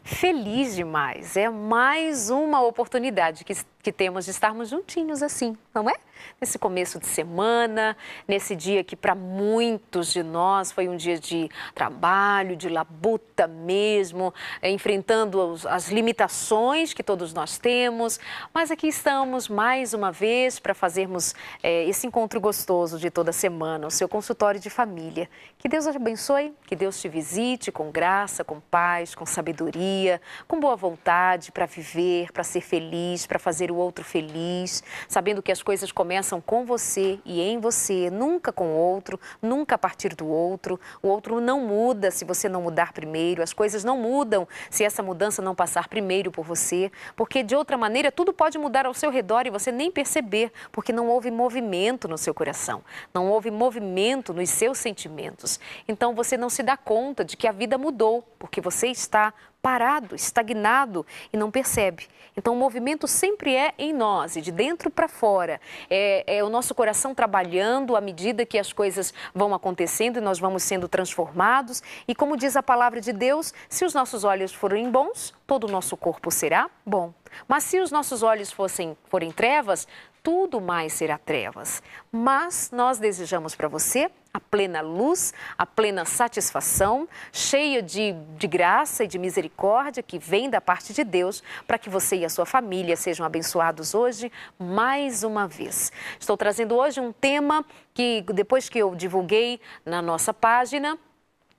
Feliz demais, é mais uma oportunidade que temos de estarmos juntinhos assim, não é? Nesse começo de semana, nesse dia que para muitos de nós foi um dia de trabalho, de labuta mesmo, enfrentando as limitações que todos nós temos, mas aqui estamos mais uma vez para fazermos esse encontro gostoso de toda semana, o seu consultório de família. Que Deus te abençoe, que Deus te visite com graça, com paz, com sabedoria, com boa vontade para viver, para ser feliz, para fazer o outro feliz, sabendo que as coisas começam com você e em você, nunca com o outro, nunca a partir do outro. O outro não muda se você não mudar primeiro, as coisas não mudam se essa mudança não passar primeiro por você, porque de outra maneira tudo pode mudar ao seu redor e você nem perceber, porque não houve movimento no seu coração, não houve movimento nos seus sentimentos. Então você não se dá conta de que a vida mudou, porque você está parado, estagnado e não percebe. Então o movimento sempre é em nós e de dentro para fora. É o nosso coração trabalhando à medida que as coisas vão acontecendo e nós vamos sendo transformados. E como diz a palavra de Deus, se os nossos olhos forem bons, todo o nosso corpo será bom. Mas se os nossos olhos forem trevas, tudo mais será trevas. Mas nós desejamos para você a plena luz, a plena satisfação, cheia de graça e de misericórdia que vem da parte de Deus, para que você e a sua família sejam abençoados hoje mais uma vez. Estou trazendo hoje um tema que, depois que eu divulguei na nossa página,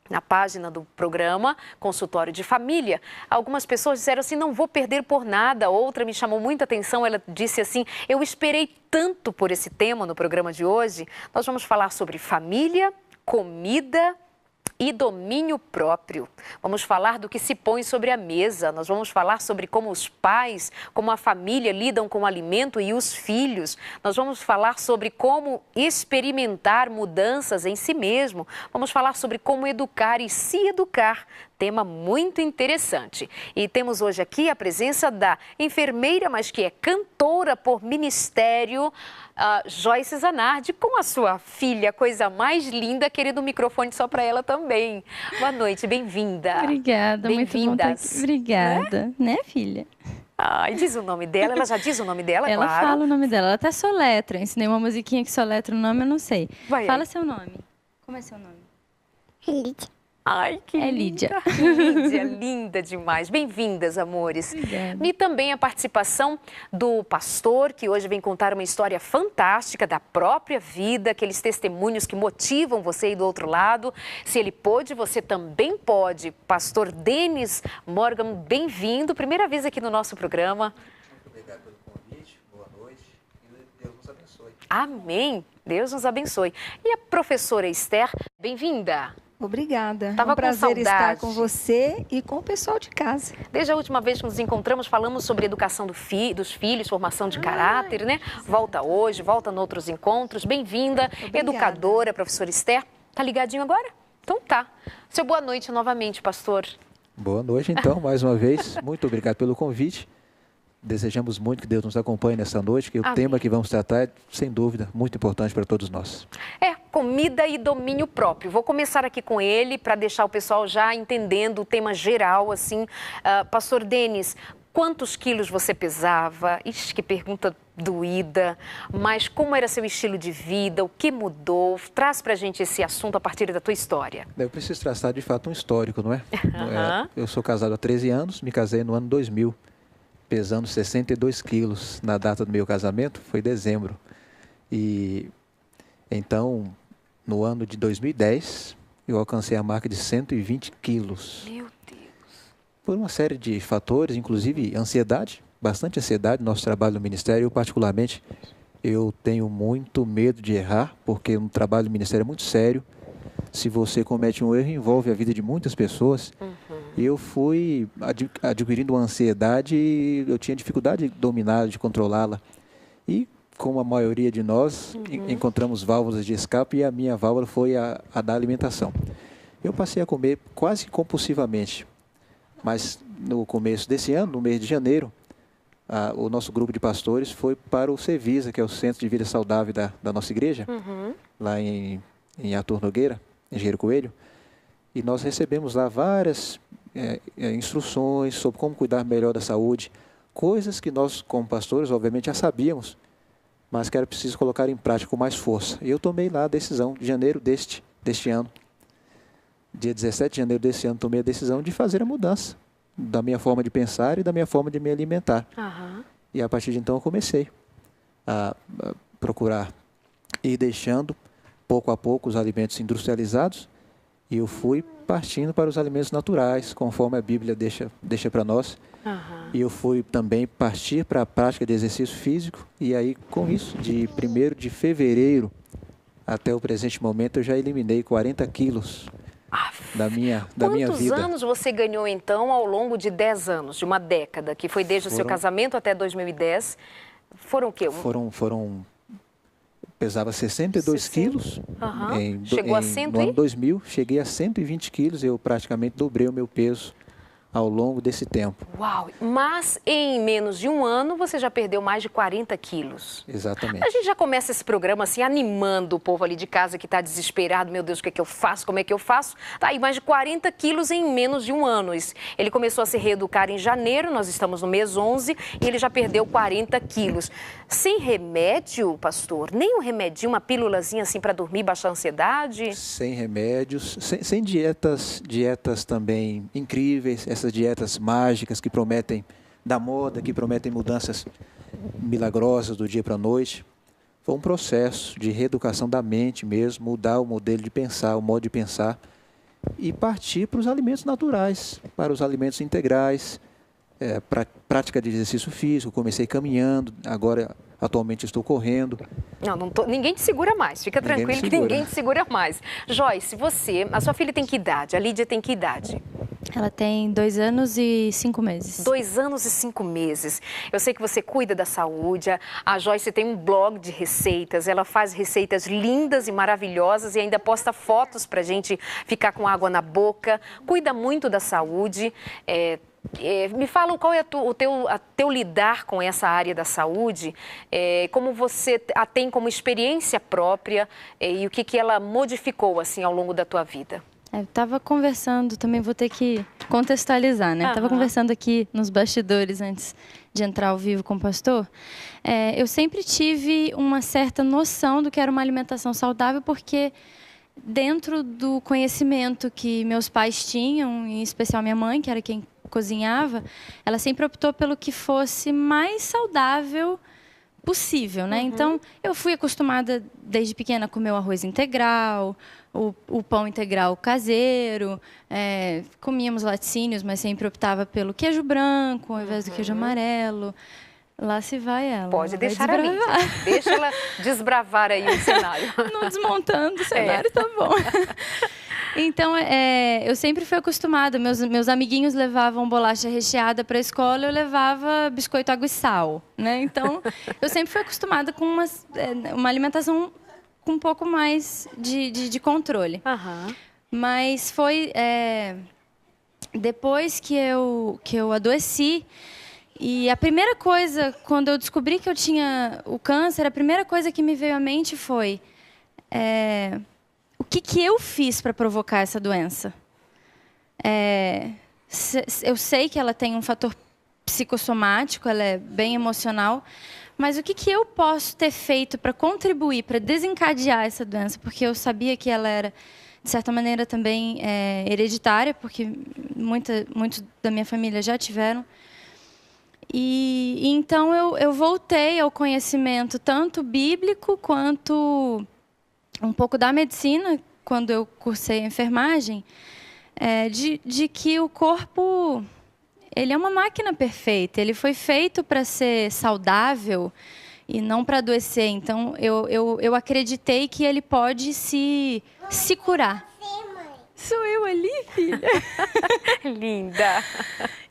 na página do programa Consultório de Família, algumas pessoas disseram assim, não vou perder por nada. Outra me chamou muita atenção, ela disse assim, eu esperei tanto por esse tema no programa de hoje. Nós vamos falar sobre família, comida e domínio próprio. Vamos falar do que se põe sobre a mesa, nós vamos falar sobre como os pais, como a família lidam com o alimento e os filhos. Nós vamos falar sobre como experimentar mudanças em si mesmo. Vamos falar sobre como educar e se educar. Tema muito interessante. E temos hoje aqui a presença da enfermeira, mas que é cantora por ministério, Joyce Zanardi, com a sua filha, coisa mais linda, querido, microfone só para ela também. Boa noite, bem-vinda. Obrigada, muito bom estar aqui. Obrigada, né, filha? E diz o nome dela, ela já diz o nome dela, ela claro. Ela fala o nome dela, ela até soletra. Ensinei uma musiquinha que soletra o nome, eu não sei. Fala seu nome. Como é seu nome? Lídia. Ai, que é Lídia. Lídia, linda demais. Bem-vindas, amores. Obrigada. E também a participação do pastor, que hoje vem contar uma história fantástica da própria vida, aqueles testemunhos que motivam você aí do outro lado. Se ele pôde, você também pode. Pastor Denis Morgan, bem-vindo. Primeira vez aqui no nosso programa. Muito obrigado pelo convite, boa noite e Deus nos abençoe. Amém. Deus nos abençoe. E a professora Esther, bem-vinda. Obrigada. Tava é um prazer com estar com você e com o pessoal de casa. Desde a última vez que nos encontramos, falamos sobre educação dos filhos, formação de caráter, né? Volta hoje, volta em outros encontros. Bem-vinda, educadora, professora Esther. Tá ligadinho agora? Então tá. Seu boa noite novamente, pastor. Boa noite, então, mais uma vez. Muito obrigado pelo convite. Desejamos muito que Deus nos acompanhe nessa noite, que o tema que vamos tratar é, sem dúvida, muito importante para todos nós. Comida e domínio próprio. Vou começar aqui com ele para deixar o pessoal já entendendo o tema geral, assim. Pastor Denis, quantos quilos você pesava? Ixi, que pergunta doída. Mas como era seu estilo de vida? O que mudou? Traz para a gente esse assunto a partir da tua história. Eu preciso traçar, de fato, um histórico, não é? Eu sou casado há 13 anos, me casei no ano 2000. Pesando 62 quilos na data do meu casamento, foi dezembro. E então, no ano de 2010, eu alcancei a marca de 120 quilos. Meu Deus! Por uma série de fatores, inclusive ansiedade, bastante ansiedade no nosso trabalho no ministério. Eu, particularmente, eu tenho muito medo de errar, porque um trabalho no ministério é muito sério. Se você comete um erro, envolve a vida de muitas pessoas. E eu fui adquirindo uma ansiedade e eu tinha dificuldade de dominar, de controlá-la. E, como a maioria de nós, encontramos válvulas de escape e a minha válvula foi a da alimentação. Eu passei a comer quase compulsivamente. Mas, no começo desse ano, no mês de janeiro, o nosso grupo de pastores foi para o Cevisa, que é o Centro de Vida Saudável da nossa igreja, lá em Arthur Nogueira, em Engenheiro Coelho. E nós recebemos lá várias instruções sobre como cuidar melhor da saúde, coisas que nós, como pastores, obviamente já sabíamos, mas que era preciso colocar em prática com mais força. E eu tomei lá a decisão, de janeiro deste ano, dia 17 de janeiro deste ano, tomei a decisão de fazer a mudança da minha forma de pensar e da minha forma de me alimentar. Uhum. E a partir de então eu comecei a procurar ir deixando pouco a pouco os alimentos industrializados e eu fui partindo para os alimentos naturais, conforme a Bíblia deixa para nós. Uhum. E eu fui também partir para a prática de exercício físico e aí com isso, de 1º de fevereiro até o presente momento, eu já eliminei 40 quilos da minha vida. Quantos anos você ganhou, então, ao longo de 10 anos, de uma década, que foi desde o seu casamento até 2010? Foram o quê? Pesava 62 quilos. Uhum. Chegou a 100 no ano 2000, cheguei a 120 quilos. Eu praticamente dobrei o meu peso ao longo desse tempo. Uau! Mas em menos de um ano você já perdeu mais de 40 quilos. Exatamente. A gente já começa esse programa assim, animando o povo ali de casa que está desesperado. Meu Deus, o que é que eu faço? Como é que eu faço? Tá aí mais de 40 quilos em menos de um ano. Ele começou a se reeducar em janeiro, nós estamos no mês 11, e ele já perdeu 40 quilos. Sem remédio, pastor? Nem um remedinho, uma pílulazinha assim para dormir, baixar a ansiedade? Sem remédios, sem dietas também incríveis, essas dietas mágicas que prometem da moda, que prometem mudanças milagrosas do dia para a noite. Foi um processo de reeducação da mente mesmo, mudar o modelo de pensar, o modo de pensar e partir para os alimentos naturais, para os alimentos integrais, para prática de exercício físico. Comecei caminhando, agora atualmente estou correndo. Ninguém te segura mais, fica tranquilo que ninguém te segura mais. Joyce, a sua filha tem que idade? A Lídia tem que idade? Ela tem 2 anos e 5 meses. 2 anos e 5 meses. Eu sei que você cuida da saúde. A Joyce tem um blog de receitas. Ela faz receitas lindas e maravilhosas e ainda posta fotos para a gente ficar com água na boca. Cuida muito da saúde. Me fala qual é o teu lidar com essa área da saúde, como você a tem como experiência própria e o que ela modificou assim ao longo da tua vida. Eu estava conversando, também vou ter que contextualizar, né? Estava conversando aqui nos bastidores antes de entrar ao vivo com o pastor. Eu sempre tive uma certa noção do que era uma alimentação saudável, porque dentro do conhecimento que meus pais tinham, em especial minha mãe, que era quem cozinhava, ela sempre optou pelo que fosse mais saudável possível, né? Então, eu fui acostumada desde pequena a comer o arroz integral, o pão integral caseiro, comíamos laticínios, mas sempre optava pelo queijo branco ao invés do queijo amarelo. Lá se vai ela. Pode deixar a Lídia. Deixa ela desbravar aí o cenário. Não desmontando o cenário, tá bom. Então, eu sempre fui acostumada. Meus amiguinhos levavam bolacha recheada para a escola, eu levava biscoito, água e sal, né? Então, eu sempre fui acostumada com uma alimentação com um pouco mais de controle. Mas foi depois que eu adoeci, e a primeira coisa, quando eu descobri que eu tinha o câncer, a primeira coisa que me veio à mente foi... o que eu fiz para provocar essa doença? Eu sei que ela tem um fator psicossomático, ela é bem emocional, mas o que eu posso ter feito para contribuir, para desencadear essa doença? Porque eu sabia que ela era, de certa maneira, também hereditária, porque muitos da minha família já tiveram. E então eu voltei ao conhecimento tanto bíblico quanto um pouco da medicina, quando eu cursei a enfermagem, de que o corpo, ele é uma máquina perfeita, ele foi feito para ser saudável e não para adoecer. Então, eu acreditei que ele pode se curar. Sou eu ali, filha? Linda!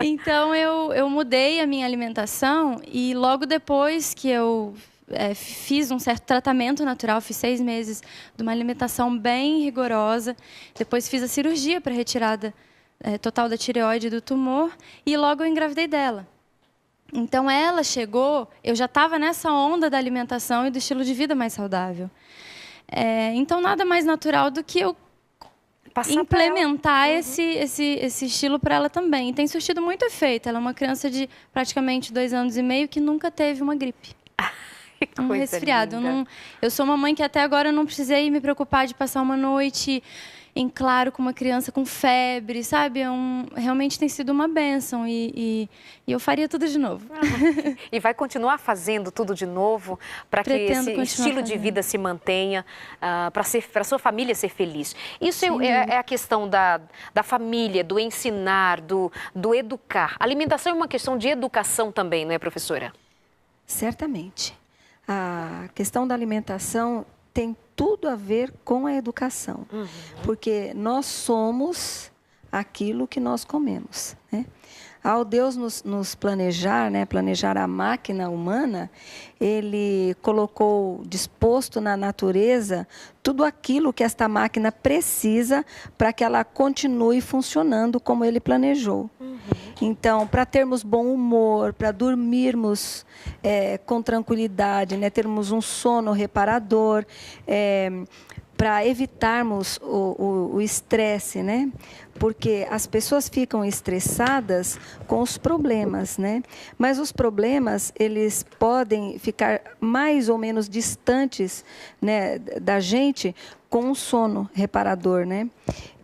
Então, eu mudei a minha alimentação e logo depois que eu fiz um certo tratamento natural, fiz 6 meses de uma alimentação bem rigorosa, depois fiz a cirurgia para retirada total da tireoide do tumor e logo eu engravidei dela. Então, ela chegou, eu já estava nessa onda da alimentação e do estilo de vida mais saudável. Então, nada mais natural do que eu implementar esse estilo para ela também. E tem surtido muito efeito. Ela é uma criança de praticamente 2 anos e meio que nunca teve uma gripe. Um resfriado. Eu sou uma mãe que até agora não precisei me preocupar de passar uma noite em claro com uma criança com febre, sabe? Realmente tem sido uma bênção e eu faria tudo de novo. E vai continuar fazendo tudo de novo para que esse estilo de vida se mantenha, para a sua família ser feliz. Isso é a questão da família, do ensinar, do educar. A alimentação é uma questão de educação também, não é, professora? Certamente. A questão da alimentação tem tudo a ver com a educação, porque nós somos aquilo que nós comemos, né? Ao Deus nos planejar, né, planejar a máquina humana, Ele colocou disposto na natureza tudo aquilo que esta máquina precisa para que ela continue funcionando como Ele planejou. Então, para termos bom humor, para dormirmos com tranquilidade, né, termos um sono reparador, para evitarmos o estresse, né? Porque as pessoas ficam estressadas com os problemas, né? Mas os problemas, eles podem ficar mais ou menos distantes, né, da gente com um sono reparador, né?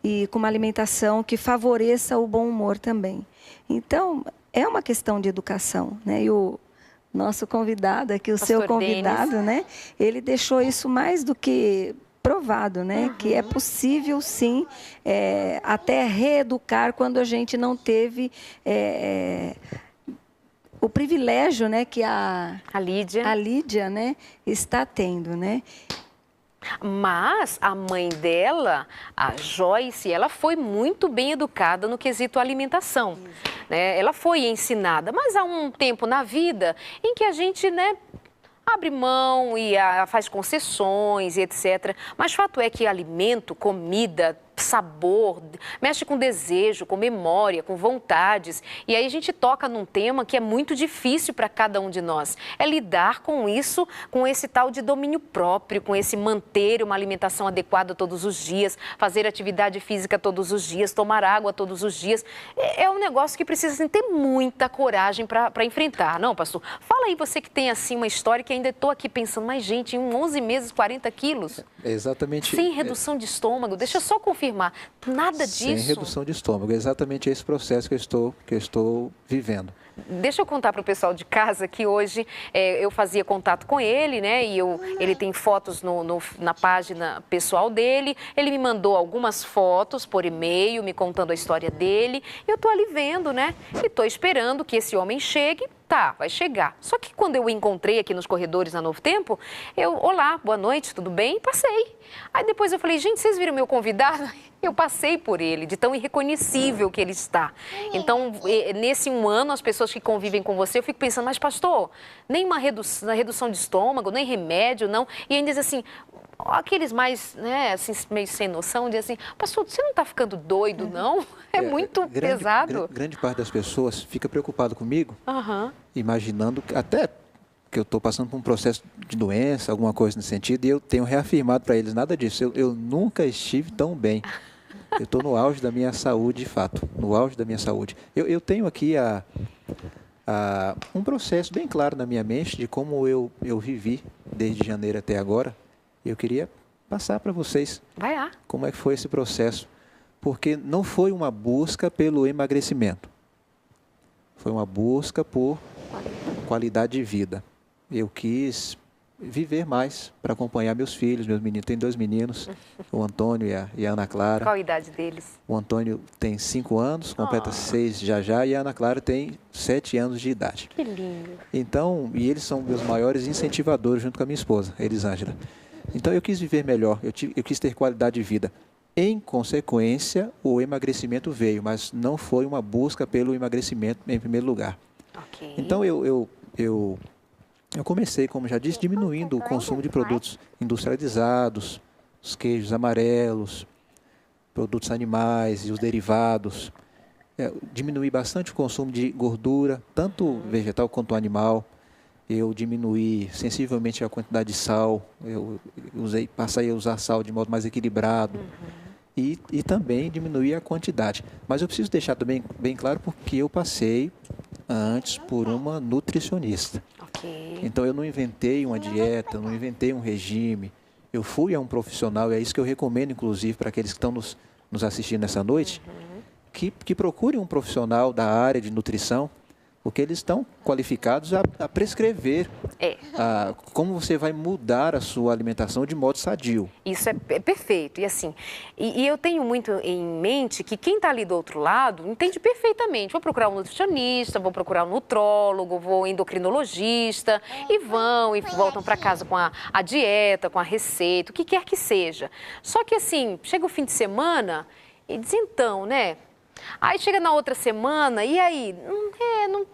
E com uma alimentação que favoreça o bom humor também. Então, é uma questão de educação, né? E o nosso convidado aqui, o Pastor seu convidado, Denis, né? Ele deixou isso mais do que provado, né? Que é possível, sim, até reeducar quando a gente não teve o privilégio, né, que a Lídia, né, está tendo, né? Mas a mãe dela, a Joyce, ela foi muito bem educada no quesito alimentação, né? Ela foi ensinada, mas há um tempo na vida em que a gente, né, abre mão e faz concessões e etc. Mas fato é que alimento, comida, sabor, mexe com desejo, com memória, com vontades. E aí a gente toca num tema que é muito difícil para cada um de nós. É lidar com isso, com esse tal de domínio próprio, com esse manter uma alimentação adequada todos os dias, fazer atividade física todos os dias, tomar água todos os dias. É um negócio que precisa assim, ter muita coragem para enfrentar. Não, pastor? Fala aí você que tem assim uma história que ainda estou aqui pensando, mas gente, em 11 meses, 40 quilos? Exatamente. Sem redução de estômago. Deixa eu só confirmar. Nada disso. Sem redução de estômago. É exatamente esse processo que eu estou vivendo. Deixa eu contar para o pessoal de casa que hoje eu fazia contato com ele, né? E ele tem fotos na página pessoal dele. Ele me mandou algumas fotos por e-mail, me contando a história dele. Eu estou ali vendo, né? E estou esperando que esse homem chegue. Tá, vai chegar. Só que quando eu o encontrei aqui nos corredores na Novo Tempo, olá, boa noite, tudo bem? E passei. Aí depois eu falei, gente, vocês viram meu convidado? Eu passei por ele, de tão irreconhecível que ele está. Então, nesse um ano, as pessoas que convivem com você, eu fico pensando, mas pastor, nem uma redução de estômago, nem remédio, não. E ainda diz assim, aqueles mais, né, assim, meio sem noção, dizem assim, pastor, você não está ficando doido, não? É muito pesado. Grande parte das pessoas fica preocupado comigo, imaginando até que eu estou passando por um processo de doença, alguma coisa nesse sentido, e eu tenho reafirmado para eles nada disso. Eu nunca estive tão bem. Eu estou no auge da minha saúde, de fato, no auge da minha saúde. Eu tenho aqui um processo bem claro na minha mente de como eu vivi desde janeiro até agora. Eu queria passar para vocês como é que foi esse processo, porque não foi uma busca pelo emagrecimento, foi uma busca por qualidade de vida. Eu quis viver mais para acompanhar meus filhos, meus meninos. Tem 2 meninos, o Antônio e a Ana Clara. Qual a idade deles? O Antônio tem 5 anos, completa 6 já, e a Ana Clara tem 7 anos de idade. Que lindo. Então, e eles são meus maiores incentivadores junto com a minha esposa, Elisângela. Então, eu quis viver melhor, eu quis ter qualidade de vida. Em consequência, o emagrecimento veio, mas não foi uma busca pelo emagrecimento em primeiro lugar. Okay. Então, eu comecei, como já disse, diminuindo o consumo de produtos industrializados, os queijos amarelos, produtos animais e os derivados. Diminuí bastante o consumo de gordura, tanto vegetal quanto animal. Eu diminuí sensivelmente a quantidade de sal. Passei a usar sal de modo mais equilibrado. e também diminuir a quantidade. Mas eu preciso deixar também bem claro porque eu passei antes por uma nutricionista. Ok. Então eu não inventei uma dieta, não inventei um regime. Eu fui a um profissional, e é isso que eu recomendo, inclusive, para aqueles que estão nos assistindo nessa noite, que procurem um profissional da área de nutrição, porque eles estão qualificados a prescrever como você vai mudar a sua alimentação de modo sadio. Isso é perfeito. E assim, e eu tenho muito em mente que quem está ali do outro lado entende perfeitamente. Vou procurar um nutricionista, vou procurar um nutrólogo, vou endocrinologista, e vão e voltam para casa com a dieta, com a receita, o que quer que seja. Só que assim, chega o fim de semana e diz então, né? Aí chega na outra semana, e aí? Não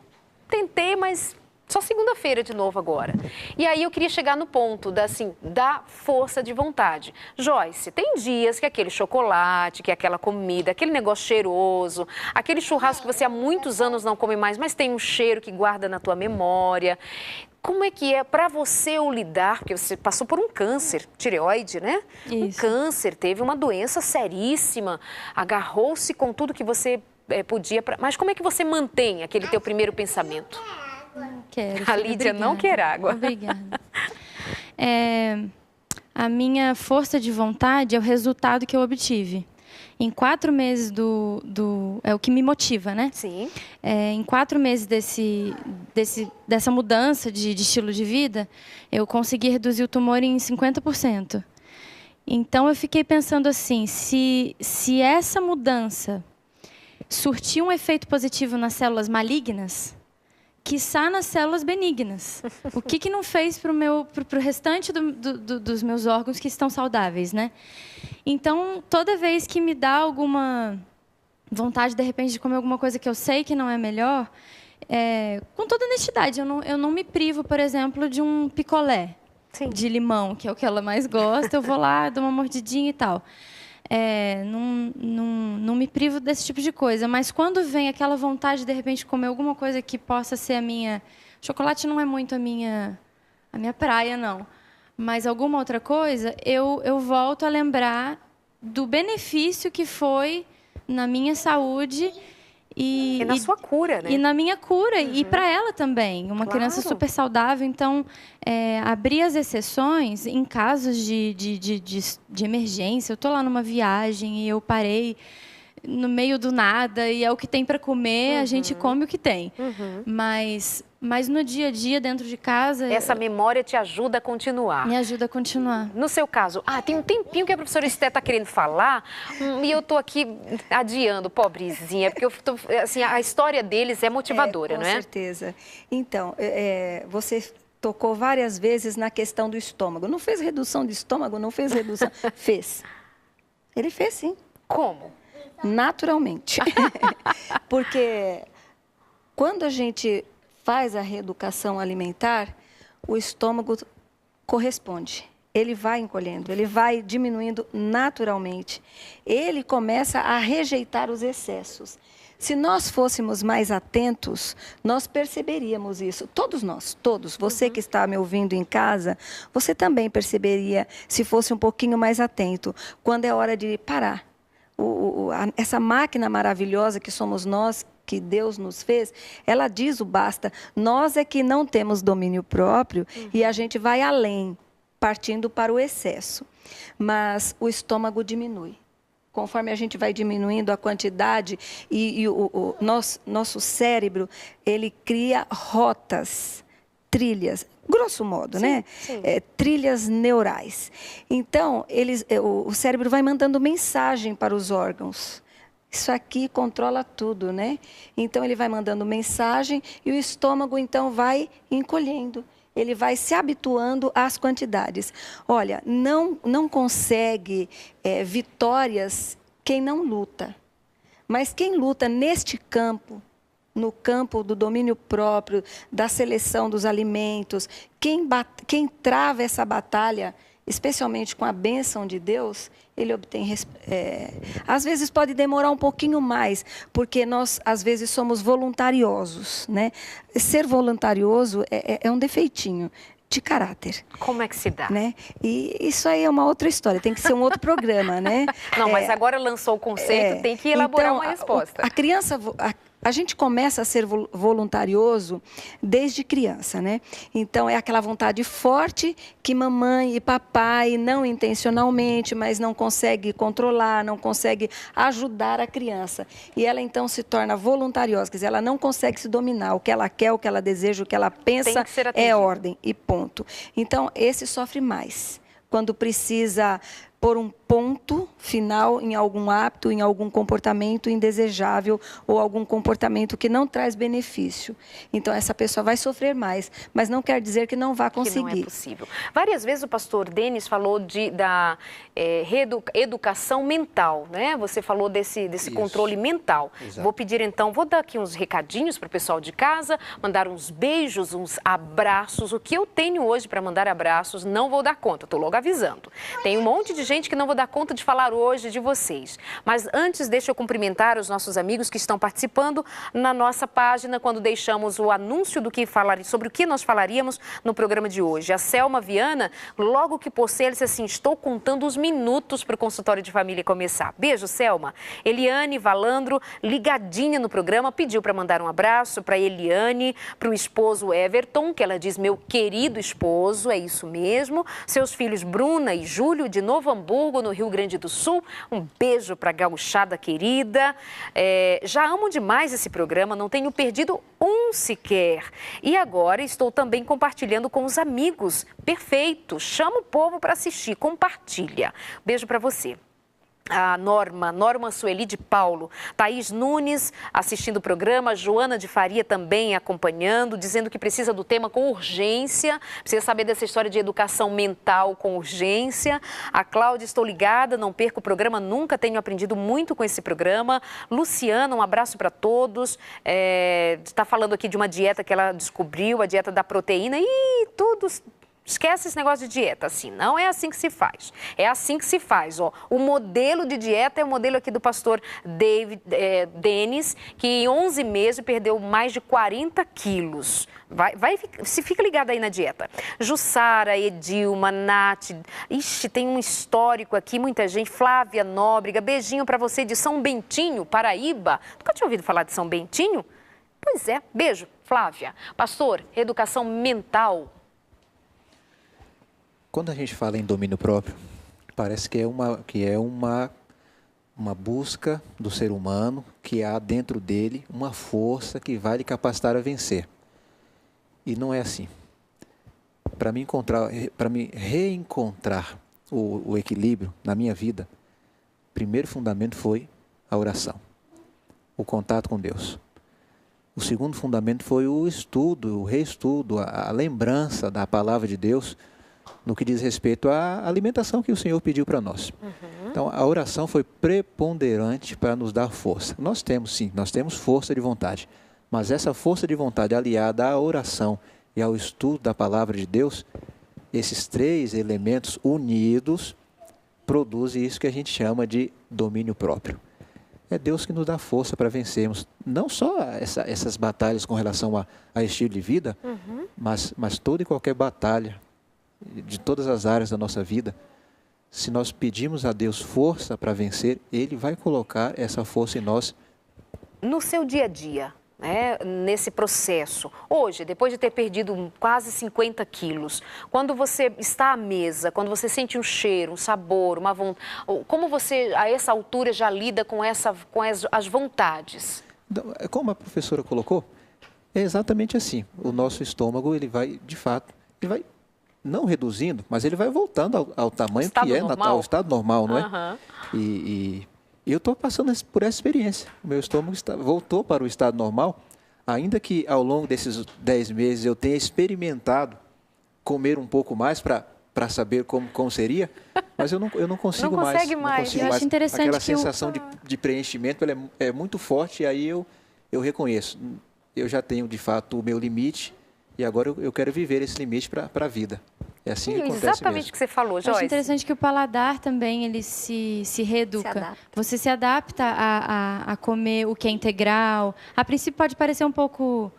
tentei, mas só segunda-feira de novo agora. E aí eu queria chegar no ponto da força de vontade. Joyce, tem dias que aquele chocolate, que aquela comida, aquele negócio cheiroso, aquele churrasco que você há muitos anos não come mais, mas tem um cheiro que guarda na tua memória. Como é que é para você o lidar? Porque você passou por um câncer, tireoide, né? Isso. Um câncer, teve uma doença seríssima, agarrou-se com tudo que você podia. Mas como é que você mantém aquele teu primeiro pensamento? Não quero. A Lídia não quer água. Obrigada. A minha força de vontade é o resultado que eu obtive. Em 4 meses é o que me motiva, né? Sim. Em 4 meses dessa mudança de estilo de vida, eu consegui reduzir o tumor em 50%. Então, eu fiquei pensando assim, se essa mudança surtir um efeito positivo nas células malignas, quiçá nas células benignas. O que não fez para o restante dos meus órgãos que estão saudáveis, né? Então, toda vez que me dá alguma vontade, de repente, de comer alguma coisa que eu sei que não é melhor, com toda honestidade, eu não me privo, por exemplo, de um picolé de limão, que é o que ela mais gosta. Eu vou lá, dou uma mordidinha e tal. Não me privo desse tipo de coisa, mas quando vem aquela vontade de repente comer alguma coisa que possa ser a minha... Chocolate não é muito a minha praia, não. Mas alguma outra coisa, eu volto a lembrar do benefício que foi na minha saúde e na sua cura, né? E na minha cura, e para ela também. Uma criança super saudável. Então, abrir as exceções em casos de emergência. Eu estou lá numa viagem e eu parei no meio do nada e é o que tem para comer, a gente come o que tem. Mas no dia a dia, dentro de casa... Essa memória te ajuda a continuar. Me ajuda a continuar. No seu caso, tem um tempinho que a professora Esté está querendo falar e eu estou aqui adiando, pobrezinha, porque assim, a história deles é motivadora, não é? Com certeza. Então, você tocou várias vezes na questão do estômago. Não fez redução de estômago? Não fez redução? Fez. Ele fez, sim. Como? Naturalmente. Porque quando a gente faz a reeducação alimentar, o estômago corresponde. Ele vai encolhendo, ele vai diminuindo naturalmente. Ele começa a rejeitar os excessos. Se nós fôssemos mais atentos, nós perceberíamos isso. Todos nós, todos. Você que está me ouvindo em casa, você também perceberia se fosse um pouquinho mais atento. Quando é hora de parar. Essa máquina maravilhosa que somos nós, que Deus nos fez, ela diz o basta. Nós é que não temos domínio próprio e a gente vai além, partindo para o excesso. Mas o estômago diminui. Conforme a gente vai diminuindo a quantidade e o nosso cérebro, ele cria rotas, trilhas, grosso modo, né? Sim. Trilhas neurais. Então, o cérebro vai mandando mensagem para os órgãos. Isso aqui controla tudo, né? Então, ele vai mandando mensagem e o estômago, então, vai encolhendo. Ele vai se habituando às quantidades. Olha, não consegue vitórias quem não luta. Mas quem luta neste campo, no campo do domínio próprio, da seleção dos alimentos, quem trava essa batalha, especialmente com a bênção de Deus, ele obtém... às vezes pode demorar um pouquinho mais, porque nós, às vezes, somos voluntariosos, né? Ser voluntarioso é um defeitinho. de caráter. Como é que se dá? Né? E isso aí é uma outra história, tem que ser um outro programa, né? Não, mas agora lançou o conceito, tem que elaborar então, uma resposta. A criança, a gente começa a ser voluntarioso desde criança, né? Então, é aquela vontade forte que mamãe e papai, não intencionalmente, mas não consegue controlar, não consegue ajudar a criança. E ela, então, se torna voluntariosa, quer dizer, ela não consegue se dominar. O que ela quer, o que ela deseja, o que ela pensa é ordem e ponto. Então, esse sofre mais. Quando precisa pôr um ponto final em algum hábito, em algum comportamento indesejável ou algum comportamento que não traz benefício. Então, essa pessoa vai sofrer mais, mas não quer dizer que não vá conseguir. Que não é possível. Várias vezes o pastor Denis falou da educação mental, né? Você falou desse controle mental. Exato. Vou pedir então, vou dar aqui uns recadinhos para o pessoal de casa, mandar uns beijos, uns abraços. O que eu tenho hoje para mandar abraços, não vou dar conta, estou logo avisando. Tem um monte de gente que não vou dar conta de falar hoje de vocês. Mas antes, deixa eu cumprimentar os nossos amigos que estão participando na nossa página, quando deixamos o anúncio sobre o que nós falaríamos no programa de hoje. A Selma Viana, logo que postei, ela disse assim, estou contando os minutos para o consultório de família começar. Beijo, Selma. Eliane Valandro, ligadinha no programa, pediu para mandar um abraço para Eliane, para o esposo Everton, que ela diz, meu querido esposo, é isso mesmo. Seus filhos Bruna e Júlio, de Novo Hamburgo, no Rio Grande do Sul. Um beijo para a gauchada querida. Já amo demais esse programa, não tenho perdido um sequer. E agora estou também compartilhando com os amigos. Perfeito. Chama o povo para assistir, compartilha. Beijo para você. A Norma Sueli de Paulo, Thaís Nunes assistindo o programa, Joana de Faria também acompanhando, dizendo que precisa do tema com urgência, precisa saber dessa história de educação mental com urgência. A Cláudia, estou ligada, não perco o programa, nunca tenho aprendido muito com esse programa. Luciana, um abraço para todos, está falando aqui de uma dieta que ela descobriu, a dieta da proteína, e todos... Esquece esse negócio de dieta, assim, não é assim que se faz. É assim que se faz, ó. O modelo de dieta é o modelo aqui do pastor Denis, que em 11 meses perdeu mais de 40 quilos. Se fica ligado aí na dieta. Jussara, Edilma, Nath, tem um histórico aqui, muita gente. Flávia Nóbrega, beijinho para você de São Bentinho, Paraíba. Nunca tinha ouvido falar de São Bentinho? Pois é, beijo, Flávia. Pastor, educação mental. Quando a gente fala em domínio próprio, parece que é uma busca do ser humano, que há dentro dele uma força que vai lhe capacitar a vencer. E não é assim. Para me reencontrar o equilíbrio na minha vida, o primeiro fundamento foi a oração, o contato com Deus. O segundo fundamento foi o estudo, o reestudo, a lembrança da palavra de Deus, no que diz respeito à alimentação que o Senhor pediu para nós. Uhum. Então, a oração foi preponderante para nos dar força. Nós temos força de vontade, mas essa força de vontade aliada à oração e ao estudo da palavra de Deus, esses três elementos unidos produzem isso que a gente chama de domínio próprio. É Deus que nos dá força para vencermos, não só essas batalhas com relação a estilo de vida, uhum, mas toda e qualquer batalha, de todas as áreas da nossa vida. Se nós pedimos a Deus força para vencer, Ele vai colocar essa força em nós. No seu dia a dia, né, nesse processo, hoje, depois de ter perdido quase 50 quilos, quando você está à mesa, quando você sente um cheiro, um sabor, uma vontade, como você, a essa altura, já lida com as vontades? Como a professora colocou, é exatamente assim. O nosso estômago, ele vai, de fato, não reduzindo, mas ele vai voltando ao tamanho que é, ao estado normal, não é? Uhum. E eu estou passando por essa experiência. O meu estômago voltou para o estado normal, ainda que ao longo desses 10 meses eu tenha experimentado comer um pouco mais para saber como seria, mas eu não consigo mais. Não consigo mais. Eu acho interessante aquela sensação de preenchimento, ela é muito forte, e aí eu reconheço. Eu já tenho, de fato, o meu limite, e agora eu quero viver esse limite para a vida. É assim que acontece exatamente mesmo. O que você falou, Joyce. Acho interessante que o paladar também, ele se reeduca. Você se adapta a comer o que é integral. A princípio pode parecer um pouco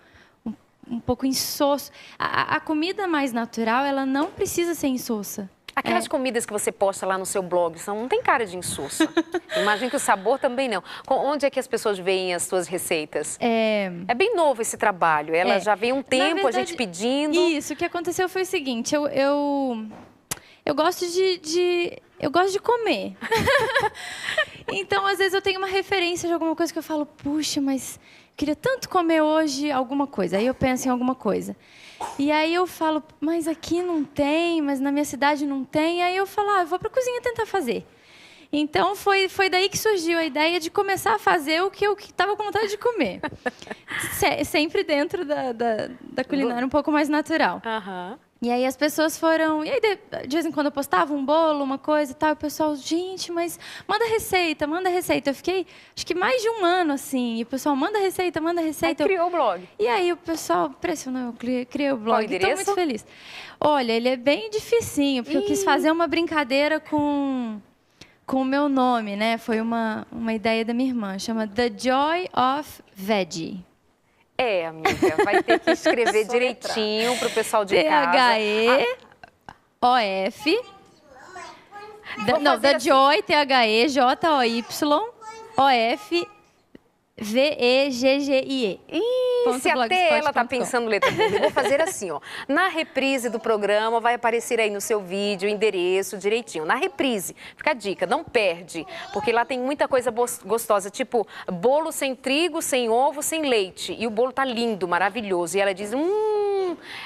um pouco insosso. A comida mais natural, ela não precisa ser insossa. Aquelas comidas que você posta lá no seu blog não tem cara de insossa. Imagino que o sabor também não. Onde é que as pessoas veem as suas receitas? É bem novo esse trabalho. Ela já vem um tempo, verdade, a gente pedindo. Isso, o que aconteceu foi o seguinte, eu gosto eu gosto de comer. Então, às vezes, eu tenho uma referência de alguma coisa que eu falo, puxa, mas eu queria tanto comer hoje alguma coisa. Aí eu penso em alguma coisa. E aí eu falo, mas aqui não tem, mas na minha cidade não tem. Aí eu falo, eu vou para a cozinha tentar fazer. Então, foi daí que surgiu a ideia de começar a fazer o que eu estava com vontade de comer. Sempre dentro da culinária um pouco mais natural. E aí as pessoas foram... E aí, de vez em quando eu postava um bolo, uma coisa e tal. E o pessoal, gente, mas manda receita, manda receita. Eu fiquei, acho que mais de um ano, assim. E o pessoal, manda receita, manda receita. Aí criou o blog. E aí o pessoal pressionou, eu criei o blog. Qual o endereço? Estou muito feliz. Olha, ele é bem dificinho, porque eu quis fazer uma brincadeira com o meu nome, né? Foi uma ideia da minha irmã. Chama The Joy of Veggie. Amiga, vai ter que escrever direitinho para o pessoal de casa. T-H-E-O-F. Não, The Joy, T-H-E-J-O-Y, O-F-V-E-G-G-I-E. Se até ela tá pensando letra boa, eu vou fazer assim, ó. Na reprise do programa vai aparecer aí no seu vídeo o endereço direitinho. Na reprise, fica a dica, não perde, porque lá tem muita coisa gostosa, tipo bolo sem trigo, sem ovo, sem leite. E o bolo tá lindo, maravilhoso. E ela diz,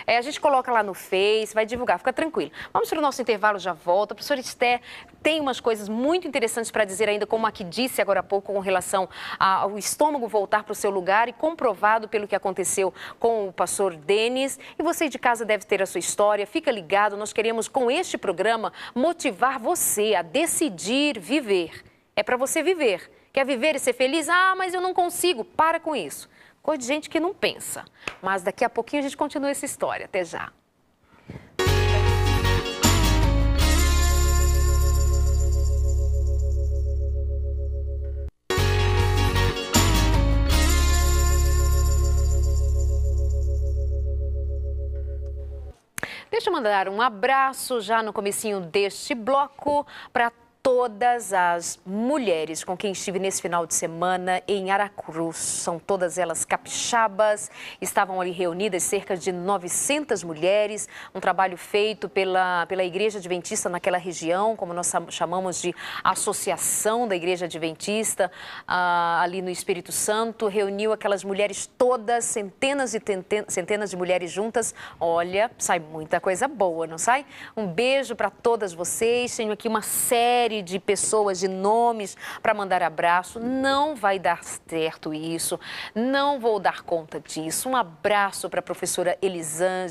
a gente coloca lá no Face, vai divulgar, fica tranquilo. Vamos para o nosso intervalo, já volta. A professora Esther tem umas coisas muito interessantes para dizer ainda, como a que disse agora há pouco, com relação ao estômago voltar para o seu lugar e comprovado pelo que aconteceu com o pastor Denis. E você de casa deve ter a sua história, fica ligado, nós queremos com este programa motivar você a decidir viver. É para você viver. Quer viver e ser feliz? Mas eu não consigo. Para com isso. Coisa de gente que não pensa. Mas daqui a pouquinho a gente continua essa história. Até já. Deixa eu mandar um abraço já no comecinho deste bloco para todas as mulheres com quem estive nesse final de semana em Aracruz. São todas elas capixabas, estavam ali reunidas cerca de 900 mulheres, um trabalho feito pela Igreja Adventista naquela região, como nós chamamos de Associação da Igreja Adventista, ali no Espírito Santo, reuniu aquelas mulheres todas, centenas de mulheres juntas. Olha, sai muita coisa boa, não sai? Um beijo para todas vocês, tenho aqui uma série de pessoas, de nomes para mandar abraço. Não vai dar certo isso, não vou dar conta disso. Um abraço para a professora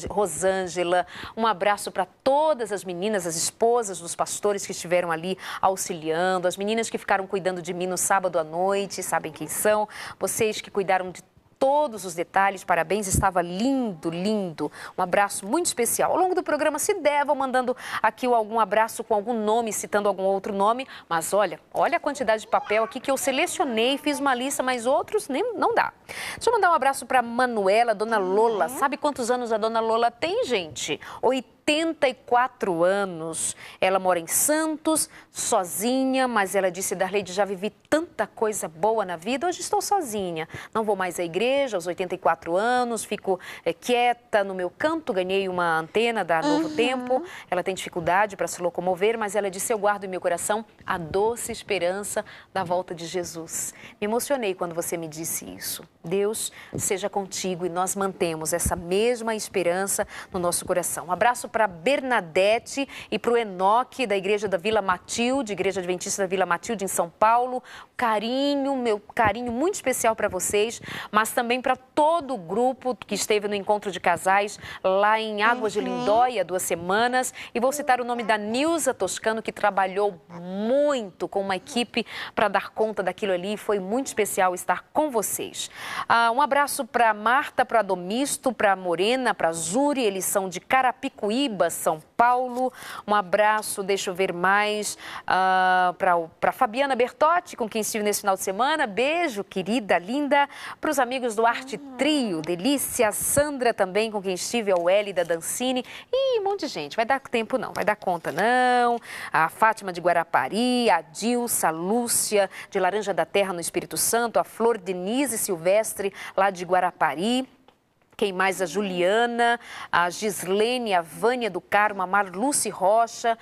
Rosângela, um abraço para todas as meninas, as esposas dos pastores que estiveram ali auxiliando, as meninas que ficaram cuidando de mim no sábado à noite, sabem quem são? Vocês que cuidaram de todos os detalhes, parabéns, estava lindo, lindo. Um abraço muito especial. Ao longo do programa, se der, vou mandando aqui algum abraço com algum nome, citando algum outro nome. Mas olha a quantidade de papel aqui que eu selecionei, fiz uma lista, mas outros nem não dá. Deixa eu mandar um abraço para Manuela, Dona Lola. Sabe quantos anos a Dona Lola tem, gente? 84 anos. Ela mora em Santos, sozinha, mas ela disse, Darleide, já vivi tanta coisa boa na vida, hoje estou sozinha. Não vou mais à igreja aos 84 anos, fico quieta no meu canto, ganhei uma antena da Novo Tempo. Ela tem dificuldade para se locomover, mas ela disse, eu guardo em meu coração a doce esperança da volta de Jesus. Me emocionei quando você me disse isso. Deus seja contigo e nós mantemos essa mesma esperança no nosso coração. Um abraço para Bernadette e para o Enoque da Igreja da Vila Matilde, Igreja Adventista da Vila Matilde em São Paulo. Meu carinho muito especial para vocês, mas também para todo o grupo que esteve no encontro de casais lá em Águas de Lindóia, 2 semanas. E vou citar o nome da Nilza Toscano, que trabalhou muito com uma equipe para dar conta daquilo ali. Foi muito especial estar com vocês. Um abraço para Marta, para Adomisto, para Morena, para Zuri, eles são de Carapicuíba, Guaíba, São Paulo. Um abraço, deixa eu ver mais, para Fabiana Bertotti, com quem estive nesse final de semana. Beijo, querida, linda. Para os amigos do Arte Trio, Delícia, Sandra também, com quem estive, a Wélida Dancini. E um monte de gente, vai dar tempo não, vai dar conta não. A Fátima de Guarapari, a Dilsa, a Lúcia de Laranja da Terra no Espírito Santo, a Flor Denise Silvestre lá de Guarapari. Quem mais? A Juliana, a Gislene, a Vânia do Carmo, a Marluce Rocha.